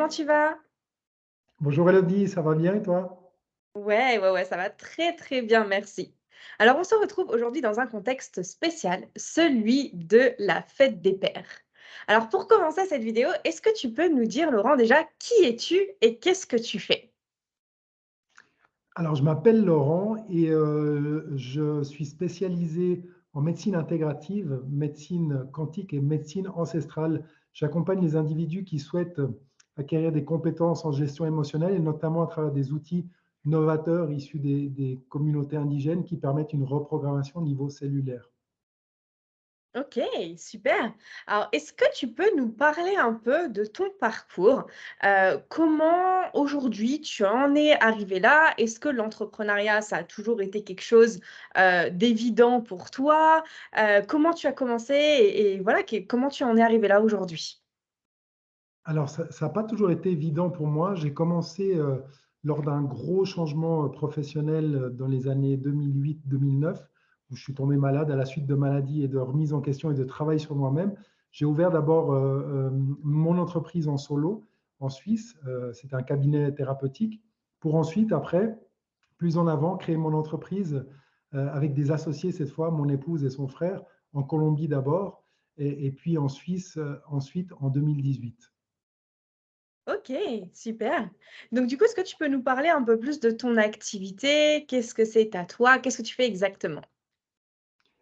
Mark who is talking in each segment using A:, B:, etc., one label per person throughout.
A: comment tu vas?
B: Bonjour Elodie, ça va bien et toi?
A: Ouais, ça va très, très bien, merci. Alors, on se retrouve aujourd'hui dans un contexte spécial, celui de la fête des pères. Alors, pour commencer cette vidéo, est-ce que tu peux nous dire, Laurent, déjà, qui es-tu et qu'est-ce que tu fais?
B: Alors, je m'appelle Laurent et je suis spécialisé en médecine intégrative, médecine quantique et médecine ancestrale. J'accompagne les individus qui souhaitent acquérir des compétences en gestion émotionnelle et notamment à travers des outils novateurs issus des communautés indigènes qui permettent une reprogrammation au niveau cellulaire.
A: OK, super. Alors, est-ce que tu peux nous parler un peu de ton parcours? Comment aujourd'hui tu en es arrivé là? Est-ce que l'entrepreneuriat, ça a toujours été quelque chose, d'évident pour toi? Comment tu as commencé et voilà, comment tu en es arrivé là aujourd'hui?
B: Alors, ça n'a pas toujours été évident pour moi. J'ai commencé lors d'un gros changement professionnel dans les années 2008-2009, où je suis tombé malade à la suite de maladies et de remise en question et de travail sur moi-même. J'ai ouvert d'abord mon entreprise en solo en Suisse. C'était un cabinet thérapeutique. Pour ensuite, après, plus en avant, créer mon entreprise avec des associés, cette fois, mon épouse et son frère, en Colombie d'abord, et puis en Suisse ensuite en 2018.
A: OK, super. Donc du coup, est-ce que tu peux nous parler un peu plus de ton activité? Qu'est-ce que c'est à toi? Qu'est-ce que tu fais exactement?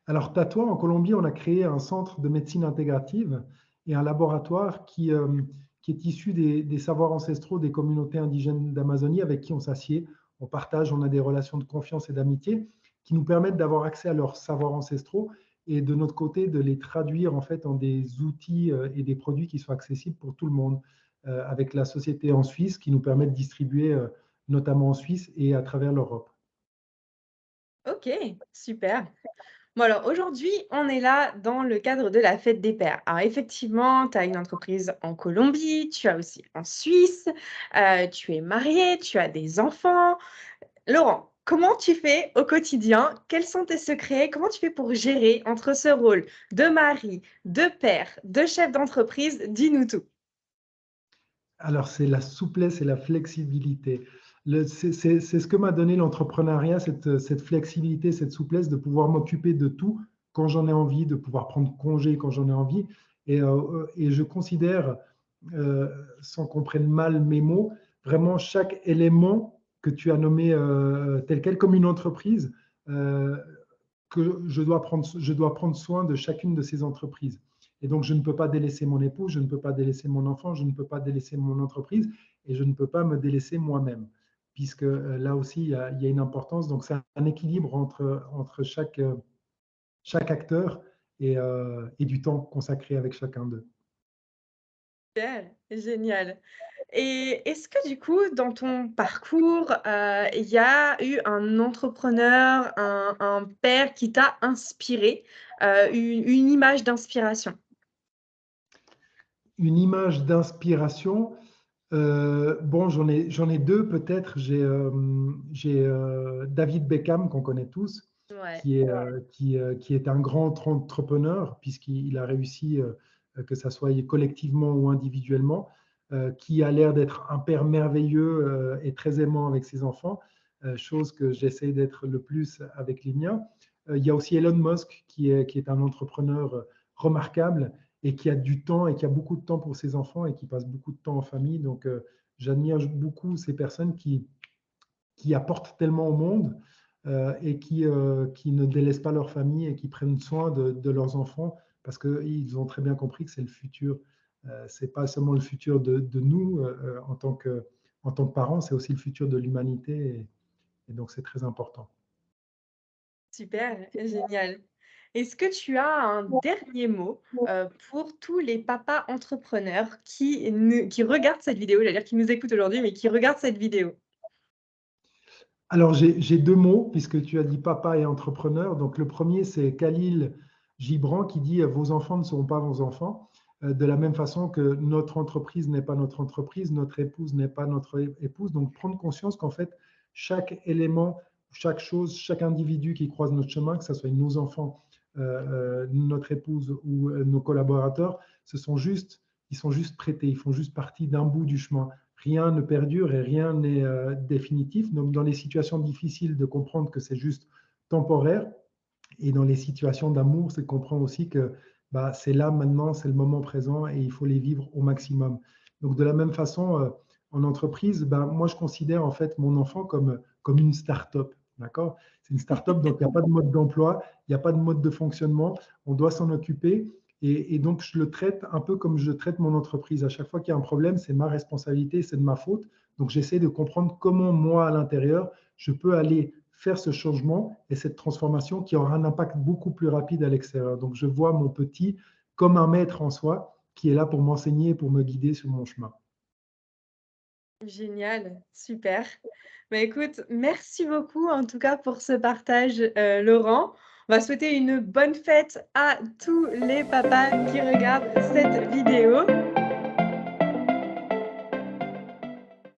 B: Alors, Tatoua, en Colombie, on a créé un centre de médecine intégrative et un laboratoire qui est issu des savoirs ancestraux des communautés indigènes d'Amazonie avec qui on s'assied, on partage, on a des relations de confiance et d'amitié qui nous permettent d'avoir accès à leurs savoirs ancestraux et de notre côté de les traduire en fait en des outils et des produits qui soient accessibles pour tout le monde, avec la société en Suisse qui nous permet de distribuer notamment en Suisse et à travers l'Europe.
A: OK, super. Bon alors aujourd'hui, on est là dans le cadre de la fête des pères. Alors effectivement, tu as une entreprise en Colombie, tu as aussi en Suisse, tu es marié, tu as des enfants. Laurent, comment tu fais au quotidien? Quels sont tes secrets? Comment tu fais pour gérer entre ce rôle de mari, de père, de chef d'entreprise? Dis-nous tout.
B: Alors, c'est la souplesse et la flexibilité. C'est ce que m'a donné l'entrepreneuriat, cette flexibilité, cette souplesse de pouvoir m'occuper de tout quand j'en ai envie, de pouvoir prendre congé quand j'en ai envie. Et je considère, euh, sans qu'on prenne mal mes mots, vraiment chaque élément que tu as nommé tel quel comme une entreprise, euh, que je dois prendre soin de chacune de ces entreprises. Et donc, je ne peux pas délaisser mon époux, je ne peux pas délaisser mon enfant, je ne peux pas délaisser mon entreprise et je ne peux pas me délaisser moi-même, puisque là aussi, il y a une importance. Donc, c'est un équilibre entre chaque acteur et du temps consacré avec chacun d'eux.
A: Super, génial. Et est-ce que du coup, dans ton parcours, il y a eu un entrepreneur, un père qui t'a inspiré, une image d'inspiration?
B: Une image d'inspiration, bon, j'en ai deux peut-être. J'ai David Beckham, qu'on connaît tous,
A: Ouais.
B: qui est un grand entrepreneur, puisqu'il a réussi, que ça soit collectivement ou individuellement, qui a l'air d'être un père merveilleux et très aimant avec ses enfants, chose que j'essaie d'être le plus avec les miens. Il y a aussi Elon Musk, qui est un entrepreneur remarquable et qui a du temps et qui a beaucoup de temps pour ses enfants et qui passe beaucoup de temps en famille. Donc, j'admire beaucoup ces personnes qui apportent tellement au monde et qui ne délaissent pas leur famille et qui prennent soin de leurs enfants parce qu'ils ont très bien compris que c'est le futur. C'est pas seulement le futur de nous en tant que parents, c'est aussi le futur de l'humanité et donc c'est très important.
A: Super, génial. Est-ce que tu as un dernier mot, pour tous les papas entrepreneurs qui regardent cette vidéo, j'allais dire qui nous écoutent aujourd'hui, mais qui regardent cette vidéo?
B: Alors, j'ai deux mots, puisque tu as dit papa et entrepreneur. Donc, le premier, c'est Khalil Gibran qui dit vos enfants ne seront pas vos enfants. De la même façon que notre entreprise n'est pas notre entreprise, notre épouse n'est pas notre épouse. Donc, prendre conscience qu'en fait, chaque élément, chaque chose, chaque individu qui croise notre chemin, que ce soit nos enfants, notre épouse ou nos collaborateurs, ce sont juste ils sont juste prêtés, ils font juste partie d'un bout du chemin. Rien ne perdure et rien n'est définitif. Donc, dans les situations difficiles, de comprendre que c'est juste temporaire. Et dans les situations d'amour, c'est comprendre aussi que bah, c'est là maintenant, c'est le moment présent et il faut les vivre au maximum. Donc, de la même façon, en entreprise, bah, moi, je considère en fait mon enfant comme une start-up. D'accord? C'est une start-up, donc il n'y a pas de mode d'emploi, il n'y a pas de mode de fonctionnement, on doit s'en occuper. Et donc, je le traite un peu comme je traite mon entreprise. À chaque fois qu'il y a un problème, c'est ma responsabilité, c'est de ma faute. Donc, j'essaie de comprendre comment moi, à l'intérieur, je peux aller faire ce changement et cette transformation qui aura un impact beaucoup plus rapide à l'extérieur. Donc, je vois mon petit comme un maître en soi qui est là pour m'enseigner, pour me guider sur mon chemin.
A: Génial, super. Bah, écoute, merci beaucoup en tout cas pour ce partage, Laurent. On va souhaiter une bonne fête à tous les papas qui regardent cette vidéo.